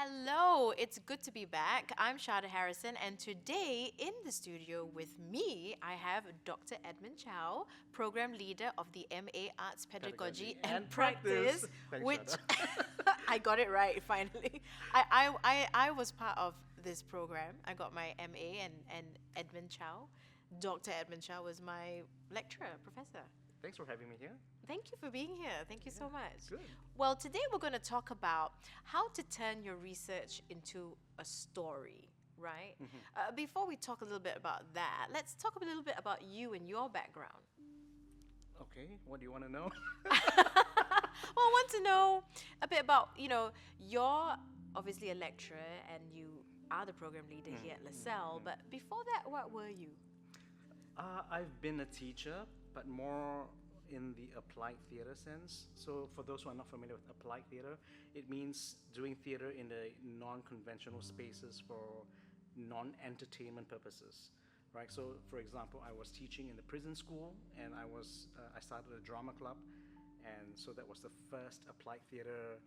Hello, it's good to be back. I'm Sharda Harrison, and today in the studio with me, I have Dr. Edmund Chow, Program Leader of the MA Arts Pedagogy and Practice, Thanks, which Sharda. I got it right finally. I was part of this program. I got my MA and Edmund Chow. Dr. Edmund Chow was my lecturer, professor. Thanks for having me here. Thank you for being here. Thank you so much. Good. Well, today we're going to talk about how to turn your research into a story, right? Before we talk a little bit about that, let's talk a little bit about you and your background. Okay, what do you want to know? Well, I want to know a bit about, you're obviously a lecturer and you are the program leader here at LaSalle, but before that, what were you? I've been a teacher, but more in the applied theater sense. So for those who are not familiar with applied theater, it means doing theater in the non-conventional spaces for non-entertainment purposes, right? So for example, I was teaching in the prison school, and I started a drama club, and so that was the first applied theater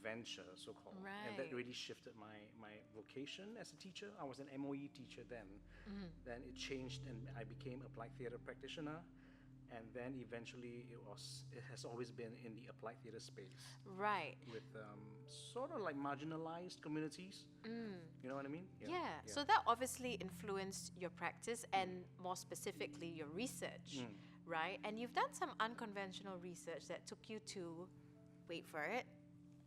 venture, so-called. And that Right. really shifted my vocation as a teacher. I was an MOE teacher then. Then it changed and I became applied theater practitioner. And then eventually it has always been in the applied theater space Right. with sort of like marginalized communities. You know what I mean? Yeah. So that obviously influenced your practice and more specifically your research, right? And you've done some unconventional research that took you to, wait for it,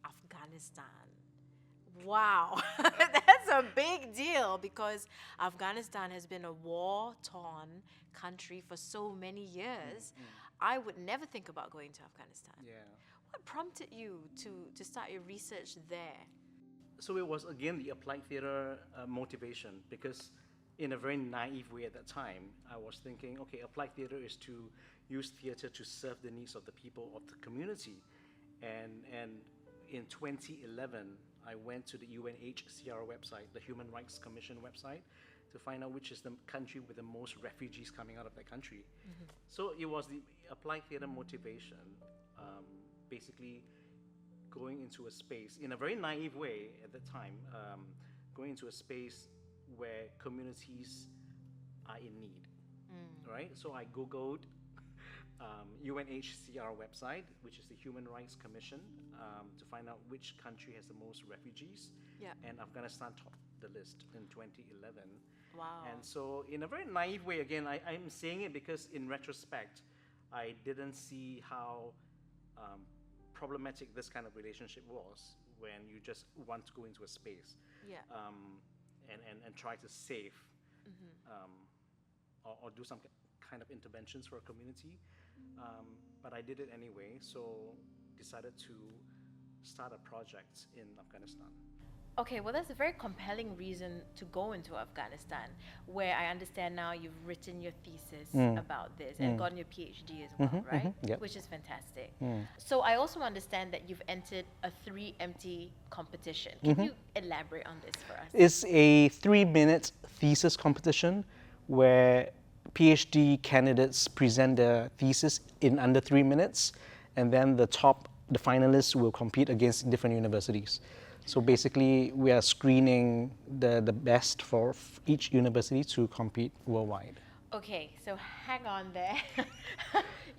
Afghanistan. Wow. That's a big deal because Afghanistan has been a war-torn country for so many years. I would never think about going to Afghanistan. Yeah. What prompted you to start your research there? So it was again the applied theater motivation, because in a very naive way at that time, I was thinking, okay, applied theater is to use theater to serve the needs of the people of the community. And in 2011, I went to the UNHCR website, the Human Rights Commission website, to find out which is the country with the most refugees coming out of that country. So it was the applied theater motivation, basically going into a space, in a very naive way at the time, going into a space where communities are in need, right? So I Googled UNHCR website, which is the Human Rights Commission, to find out which country has the most refugees. Yeah. And Afghanistan topped the list in 2011. Wow. And so in a very naive way, again, I'm saying it because in retrospect, I didn't see how problematic this kind of relationship was when you just want to go into a space Yeah. and try to save or do some kind of interventions for a community. But I did it anyway, so decided to start a project in Afghanistan. Okay, well, that's a very compelling reason to go into Afghanistan, where I understand now you've written your thesis about this and gotten your PhD as well, right? yep. Which is fantastic. So I also understand that you've entered a 3MT competition. Can you elaborate on this for us? It's a 3-minute thesis competition where PhD candidates present their thesis in under 3 minutes, and then the finalists will compete against different universities. So basically, we are screening the best for each university to compete worldwide. Okay, so hang on there.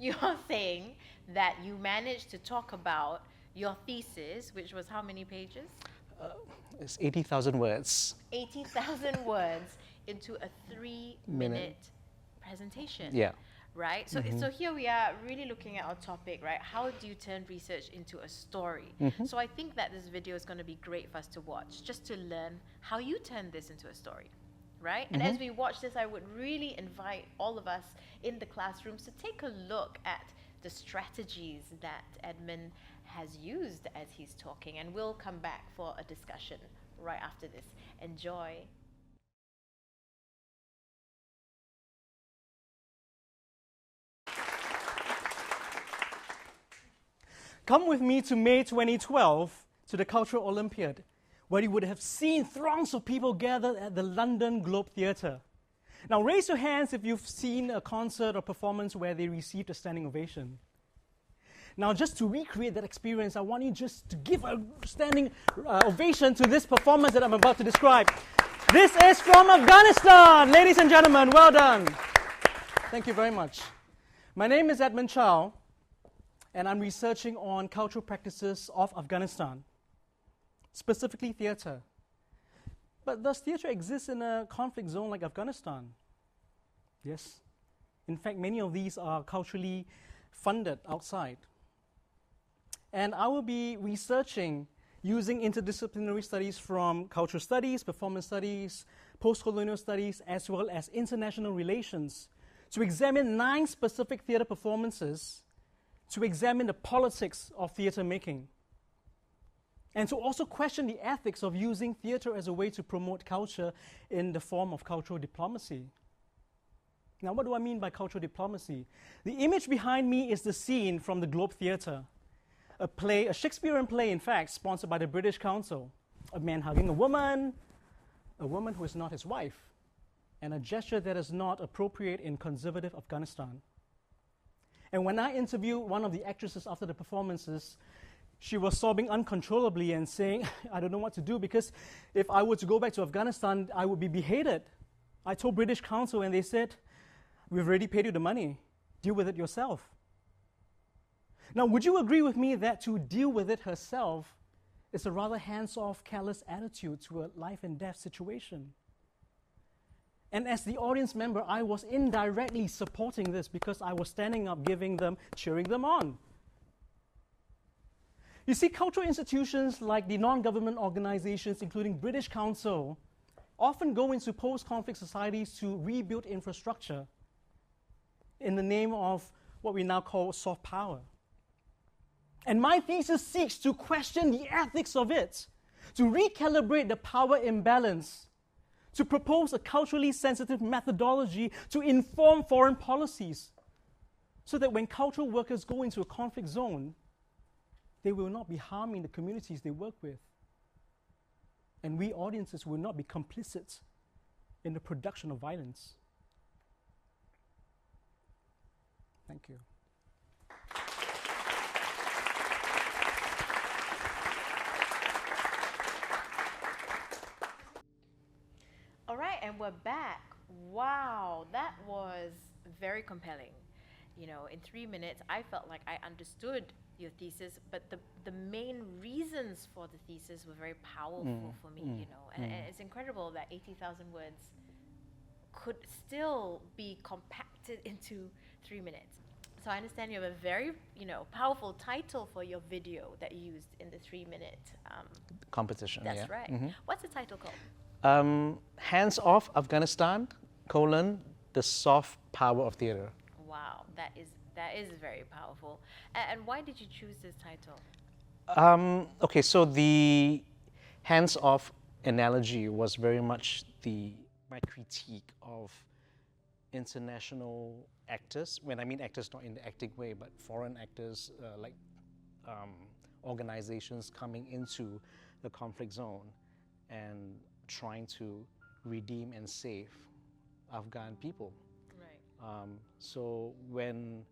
You're saying that you managed to talk about your thesis, which was how many pages? It's 80,000 words. 80,000 words into a 3-minute presentation. Yeah. Right? So, so here we are really looking at our topic, right? How do you turn research into a story? So I think that this video is going to be great for us to watch, just to learn how you turn this into a story, right? And as we watch this, I would really invite all of us in the classrooms to take a look at the strategies that Edmund has used as he's talking. And we'll come back for a discussion right after this. Enjoy. Come with me to May 2012 to the Cultural Olympiad, where you would have seen throngs of people gathered at the London Globe Theatre. Now raise your hands if you've seen a concert or performance where they received a standing ovation. Now, just to recreate that experience, I want you just to give a standing ovation to this performance that I'm about to describe. This is from Afghanistan. Ladies and gentlemen, well done. Thank you very much. My name is Edmund Chow, and I'm researching on cultural practices of Afghanistan, specifically theatre. But does theatre exist in a conflict zone like Afghanistan? Yes. In fact, many of these are culturally funded outside. And I will be researching using interdisciplinary studies from cultural studies, performance studies, post-colonial studies, as well as international relations to examine 9 specific theatre performances, to examine the politics of theatre making, and to also question the ethics of using theatre as a way to promote culture in the form of cultural diplomacy. Now, what do I mean by cultural diplomacy? The image behind me is the scene from the Globe Theatre, a Shakespearean play, in fact, sponsored by the British Council. A man hugging a woman who is not his wife, and a gesture that is not appropriate in conservative Afghanistan. And when I interviewed one of the actresses after the performances, she was sobbing uncontrollably and saying, I don't know what to do, because if I were to go back to Afghanistan, I would be beheaded. I told British Council and they said, we've already paid you the money. Deal with it yourself. Now, would you agree with me that to deal with it herself is a rather hands-off, careless attitude to a life and death situation? And as the audience member, I was indirectly supporting this because I was standing up, cheering them on. You see, cultural institutions like the non-government organizations, including British Council, often go into post-conflict societies to rebuild infrastructure in the name of what we now call soft power. And my thesis seeks to question the ethics of it, to recalibrate the power imbalance, to propose a culturally sensitive methodology to inform foreign policies, so that when cultural workers go into a conflict zone, they will not be harming the communities they work with. And we audiences will not be complicit in the production of violence. Thank you. All right, and we're back. Wow, that was very compelling. You know, in 3 minutes, I felt like I understood your thesis, but the main reasons for the thesis were very powerful for me, you know. And it's incredible that 80,000 words could still be compacted into 3 minutes. So I understand you have a very, powerful title for your video that you used in the 3-minute competition. That's right. Mm-hmm. What's the title called? Hands Off Afghanistan, the soft power of theatre. Wow, that is very powerful. And why did you choose this title? Okay, so the hands off analogy was very much my critique of international actors. When I mean actors, not in the acting way, but foreign actors like organizations coming into the conflict zone and trying to redeem and save Afghan people. Right. So when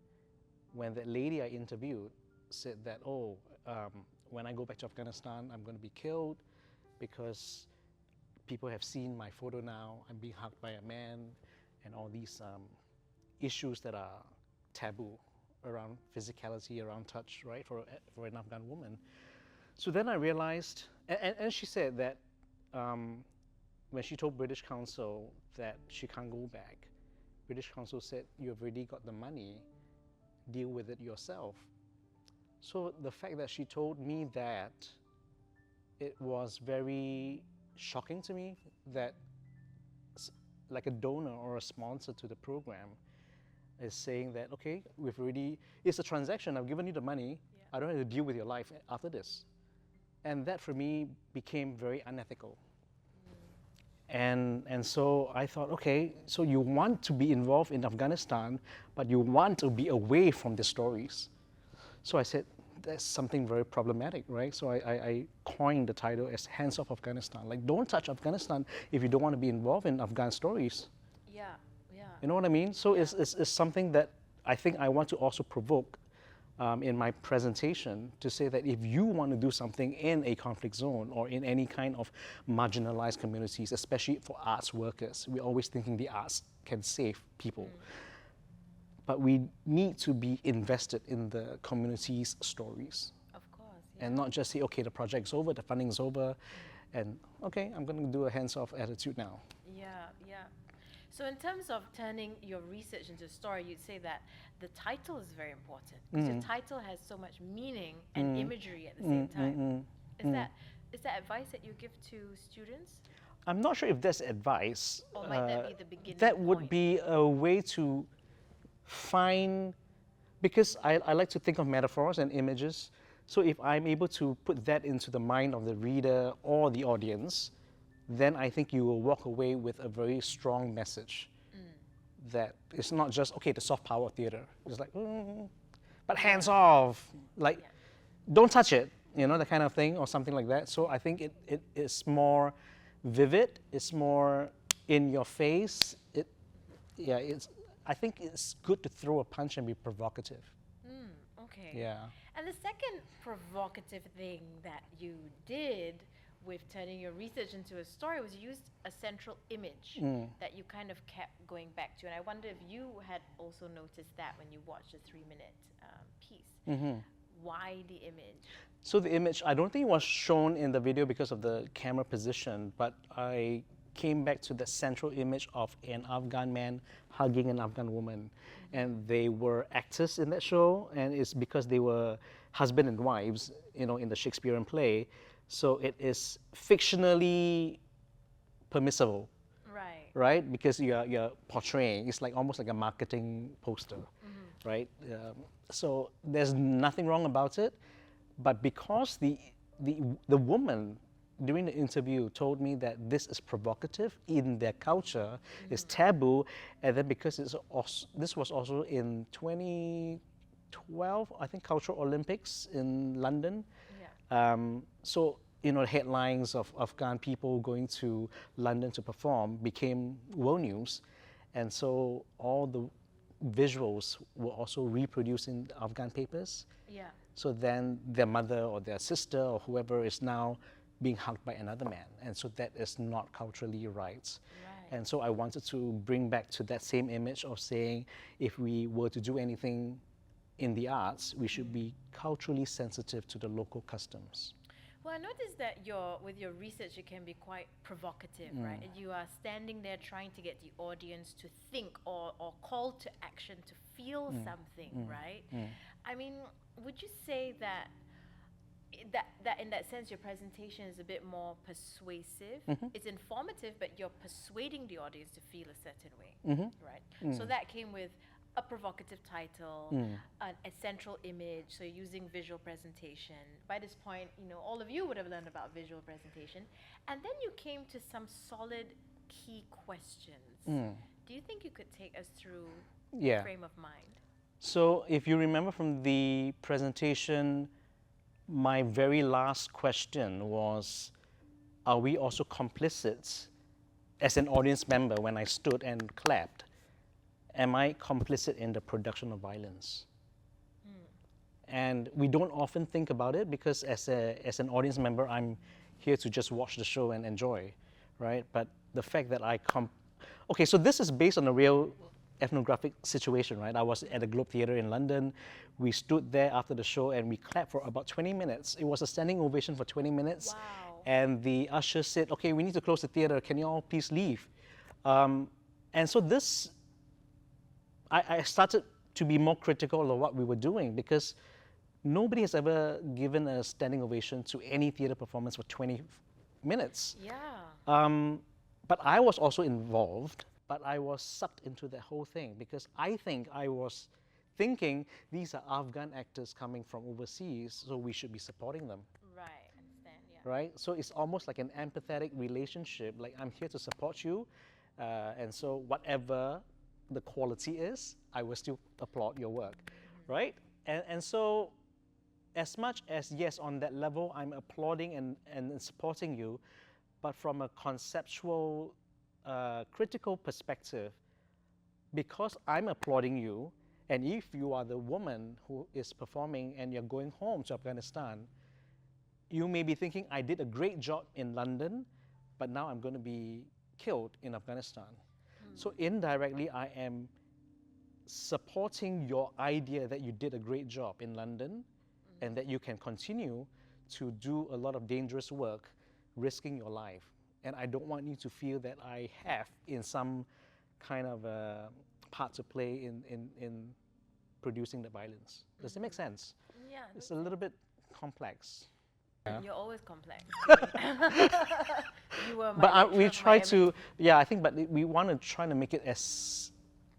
that lady I interviewed said that, when I go back to Afghanistan, I'm going to be killed because people have seen my photo now, I'm being hugged by a man, and all these issues that are taboo around physicality, around touch, right, for an Afghan woman. So then I realized, and she said that when she told British Council that she can't go back, British Council said, you've already got the money, deal with it yourself. So the fact that she told me that, it was very shocking to me that like a donor or a sponsor to the program is saying that, okay, it's a transaction, I've given you the money, I don't have to deal with your life after this. And that for me became very unethical. And so I thought, okay, so you want to be involved in Afghanistan, but you want to be away from the stories. So I said, that's something very problematic, right? So I coined the title as Hands Off Afghanistan. Like, don't touch Afghanistan if you don't want to be involved in Afghan stories. Yeah, yeah. You know what I mean? So it's something that I think I want to also provoke in my presentation to say that if you want to do something in a conflict zone or in any kind of marginalized communities, especially for arts workers, we're always thinking the arts can save people. But we need to be invested in the community's stories. Of course. Yeah. And not just say, okay, the project's over, the funding's over, and okay, I'm going to do a hands-off attitude now. Yeah, yeah. So in terms of turning your research into a story, you'd say that the title is very important because your title has so much meaning and imagery at the same time. Is that advice that you give to students? I'm not sure if that's advice. Or might that be the beginning That would point? be a way to find, because I like to think of metaphors and images. So if I'm able to put that into the mind of the reader or the audience, then I think you will walk away with a very strong message that it's not just, okay, the soft power of theater. It's like, but hands off, like, don't touch it, you know, that kind of thing or something like that. So I think it is more vivid, it's more in your face. I think it's good to throw a punch and be provocative. Okay. Yeah. And the second provocative thing that you did with turning your research into a story was you used a central image that you kind of kept going back to. And I wonder if you had also noticed that when you watched the 3-minute piece. Why the image? So the image, I don't think it was shown in the video because of the camera position, but I came back to the central image of an Afghan man hugging an Afghan woman. And they were actors in that show, and it's because they were husband and wives, you know, in the Shakespearean play. So it is fictionally permissible, right? Because you're portraying, it's like almost like a marketing poster, right? So there's nothing wrong about it, but because the woman during the interview told me that this is provocative in their culture, it's taboo, and then because this was also in 2012, I think, Cultural Olympics in London. So, you know, headlines of Afghan people going to London to perform became world news. And so all the visuals were also reproduced in the Afghan papers. So then their mother or their sister or whoever is now being hugged by another man. And so that is not culturally right. And so I wanted to bring back to that same image of saying, if we were to do anything in the arts, we should be culturally sensitive to the local customs. Well, I noticed that with your research, it can be quite provocative, right? And you are standing there trying to get the audience to think or call to action, to feel something, right? I mean, would you say that in that sense, your presentation is a bit more persuasive? It's informative, but you're persuading the audience to feel a certain way, right? So that came with a provocative title, a central image, so using visual presentation. By this point, you know, all of you would have learned about visual presentation. And then you came to some solid key questions. Do you think you could take us through the frame of mind? So if you remember from the presentation, my very last question was, are we also complicit as an audience member when I stood and clapped? Am I complicit in the production of violence? And we don't often think about it because as an audience member, I'm here to just watch the show and enjoy, right? But the fact that okay, so this is based on a real ethnographic situation, right? I was at the Globe Theatre in London. We stood there after the show and we clapped for about 20 minutes. It was a standing ovation for 20 minutes. Wow. And the usher said, okay, we need to close the theatre. Can you all please leave? And so this, I started to be more critical of what we were doing because nobody has ever given a standing ovation to any theatre performance for 20 minutes. But I was also involved, but I was sucked into the whole thing because I think I was thinking these are Afghan actors coming from overseas, so we should be supporting them. Right, understand, Right? So it's almost like an empathetic relationship, like I'm here to support you, and so whatever the quality is, I will still applaud your work, right? And so as much as, yes, on that level, I'm applauding and supporting you, but from a conceptual, critical perspective, because I'm applauding you And if you are the woman who is performing and you're going home to Afghanistan, you may be thinking, I did a great job in London, but now I'm going to be killed in Afghanistan. So indirectly, I am supporting your idea that you did a great job in London and that you can continue to do a lot of dangerous work, risking your life. And I don't want you to feel that I have in some kind of a part to play in producing the violence. Does it make sense? Yeah. It's a little bit complex. You're always complex. You were my But we lecturer for try my to, yeah, I think, but we want to try to make it as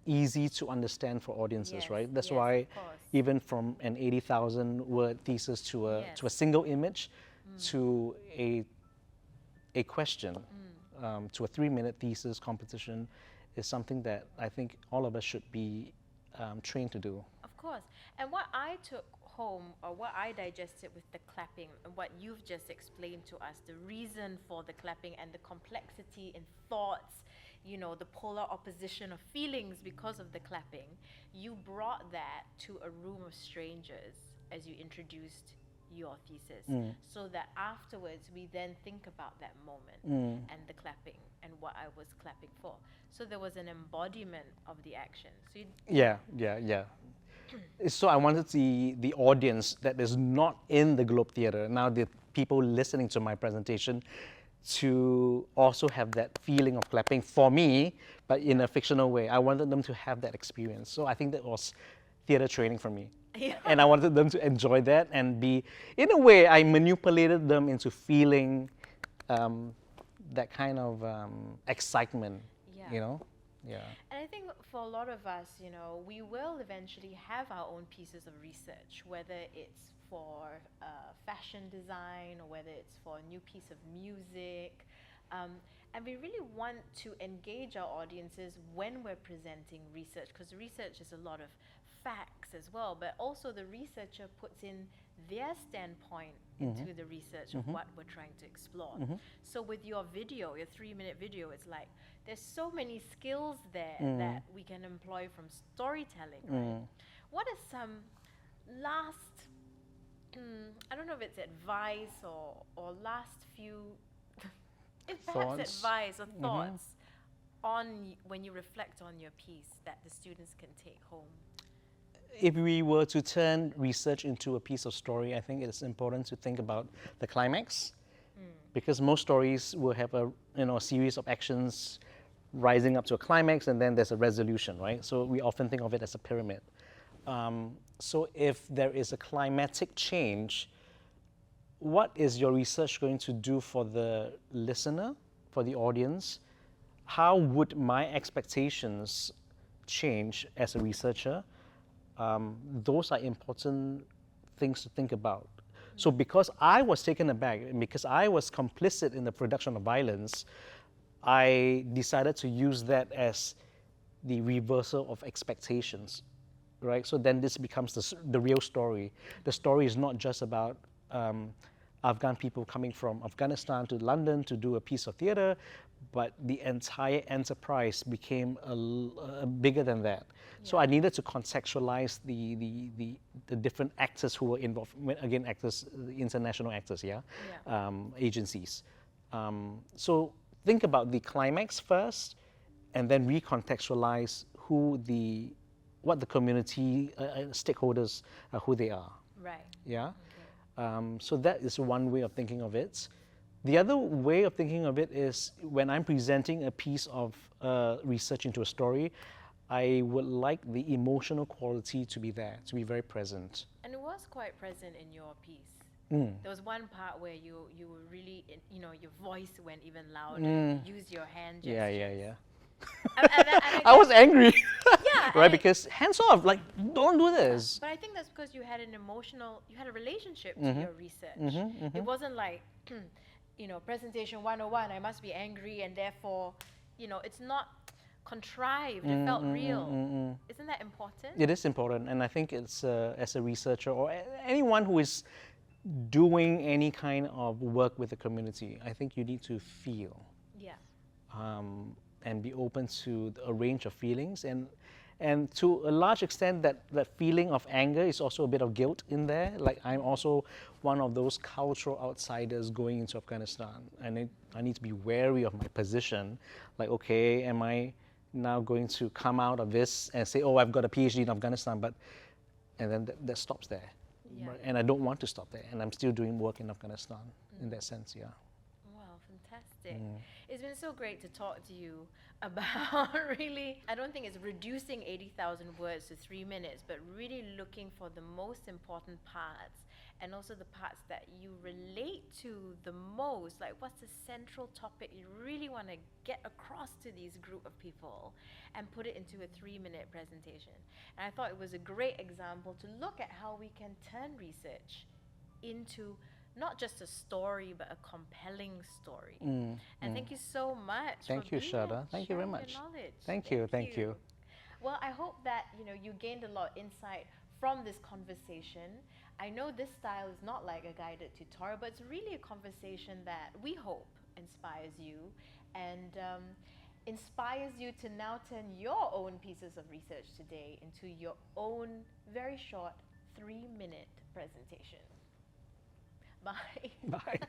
easy to understand for audiences, Yes, right? That's yes, why of course. even from an 80,000 word thesis to a single image, to a question, to a 3-minute thesis competition is something that I think all of us should be trained to do. Of course. And what I took home, or what I digested with the clapping, and what you've just explained to us, the reason for the clapping and the complexity in thoughts, you know, the polar opposition of feelings because of the clapping, you brought that to a room of strangers as you introduced your thesis, so that afterwards we then think about that moment and the clapping and what I was clapping for. So there was an embodiment of the action. So Yeah. So I wanted the audience that is not in the Globe Theatre, now the people listening to my presentation, to also have that feeling of clapping for me, but in a fictional way. I wanted them to have that experience. So I think that was theatre training for me. Yeah. And I wanted them to enjoy that and be, in a way, I manipulated them into feeling that kind of excitement, you know? Yeah. And I think for a lot of us, you know, we will eventually have our own pieces of research, whether it's for fashion design or whether it's for a new piece of music. And we really want to engage our audiences when we're presenting research, because research is a lot of facts as well, but also the researcher puts in their standpoint into the research of what we're trying to explore. So with your video, your 3-minute video, it's like there's so many skills there that we can employ from storytelling, right? What are some last, I don't know if it's advice or last few, if perhaps Thoughts. advice or thoughts on when you reflect on your piece that the students can take home? If we were to turn research into a piece of story, I think it's important to think about the climax, because most stories will have a series of actions rising up to a climax, and then there's a resolution, right? So we often think of it as a pyramid. So if there is a climatic change, what is your research going to do for the listener, for the audience? How would my expectations change as a researcher? Those are important things to think about. So because I was taken aback, and because I was complicit in the production of violence, I decided to use that as the reversal of expectations, right? So then this becomes the real story. The story is not just about Afghan people coming from Afghanistan to London to do a piece of theatre, but the entire enterprise became bigger than that. Yeah. So I needed to contextualize the different actors who were involved. Again, actors, international actors, agencies. So think about the climax first, and then recontextualize what the community stakeholders who they are. Right. Yeah. Okay. So that is one way of thinking of it. The other way of thinking of it is when I'm presenting a piece of research into a story, I would like the emotional quality to be there, to be very present. And it was quite present in your piece. There was one part where you were really, your voice went even louder. You used your hand gestures. Yeah. and I was angry. Yeah. Right, because hands off, like, don't do this. But I think that's because you had a relationship to your research. It wasn't like, presentation 101, I must be angry and therefore, it's not contrived, it felt real. Isn't that important? It is important, and I think it's, as a researcher or anyone who is doing any kind of work with the community, I think you need to feel. Yeah. And be open to a range of feelings, And to a large extent, that feeling of anger is also a bit of guilt in there. Like, I'm also one of those cultural outsiders going into Afghanistan. And I need to be wary of my position. Like, okay, am I now going to come out of this and say, oh, I've got a PhD in Afghanistan, and then that stops there. Yeah. Right? And I don't want to stop there. And I'm still doing work in Afghanistan in that sense, yeah. Wow, fantastic. It's been so great to talk to you about really, I don't think it's reducing 80,000 words to 3 minutes, but really looking for the most important parts and also the parts that you relate to the most. Like, what's the central topic you really want to get across to these group of people and put it into a 3-minute presentation. And I thought it was a great example to look at how we can turn research into not just a story, but a compelling story. And thank you so much. Thank you, Sharda. Thank you very much. Thank you. Well, I hope that you gained a lot of insight from this conversation. I know this style is not like a guided tutorial, but it's really a conversation that we hope inspires you and inspires you to now turn your own pieces of research today into your own very short 3-minute presentation. Bye. Bye.